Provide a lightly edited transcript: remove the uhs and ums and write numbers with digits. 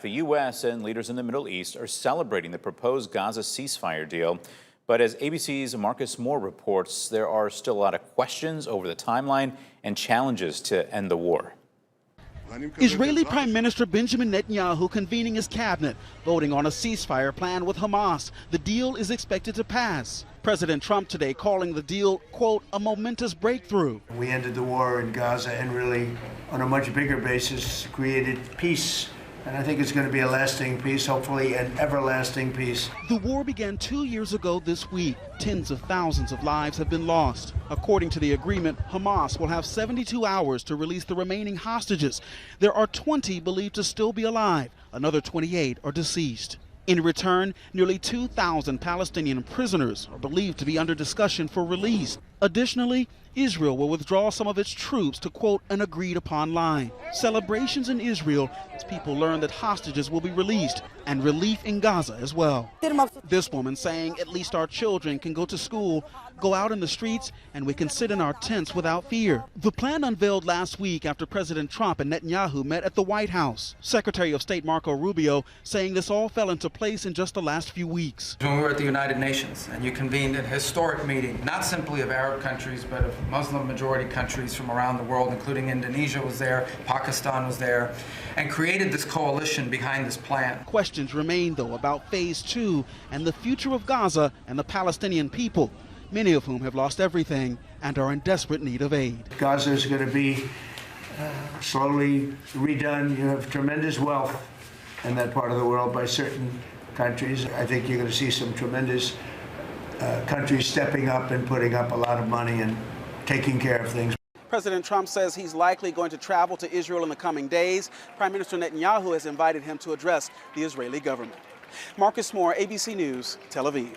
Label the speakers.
Speaker 1: The U.S. and leaders in the Middle East are celebrating the proposed Gaza ceasefire deal. But as ABC's Marcus Moore reports, there are still a lot of questions over the timeline and challenges to end the war.
Speaker 2: Israeli Prime Minister Benjamin Netanyahu convening his cabinet, voting on a ceasefire plan with Hamas. The deal is expected to pass. President Trump today calling the deal, quote, a momentous breakthrough.
Speaker 3: We ended the war in Gaza and really, on a much bigger basis, created peace. And I think it's going to be a lasting peace, hopefully an everlasting peace.
Speaker 2: The war began 2 years ago this week. Tens of thousands of lives have been lost. According to the agreement, Hamas will have 72 hours to release the remaining hostages. There are 20 believed to still be alive. Another 28 are deceased. In return, nearly 2,000 Palestinian prisoners are believed to be under discussion for release. Additionally, Israel will withdraw some of its troops to, quote, an agreed-upon line. Celebrations in Israel as people learn that hostages will be released, and relief in Gaza as well. This woman saying, at least our children can go to school, go out in the streets, and we can sit in our tents without fear. The plan unveiled last week after President Trump and Netanyahu met at the White House. Secretary of State Marco Rubio saying this all fell into place in just the last few weeks.
Speaker 4: When we were at the United Nations and you convened a historic meeting, not simply of Arab countries, but of Muslim majority countries from around the world, including Indonesia was there, Pakistan was there, and created this coalition behind this plan.
Speaker 2: Questions remain, though, about phase 2 and the future of Gaza and the Palestinian people, many of whom have lost everything and are in desperate need of aid.
Speaker 3: Gaza is going to be slowly redone. You have tremendous wealth in that part of the world by certain countries. I think you're going to see some tremendous countries stepping up and putting up a lot of money and taking care of things.
Speaker 2: President Trump says he's likely going to travel to Israel in the coming days. Prime Minister Netanyahu has invited him to address the Israeli government. Marcus Moore, ABC News, Tel Aviv.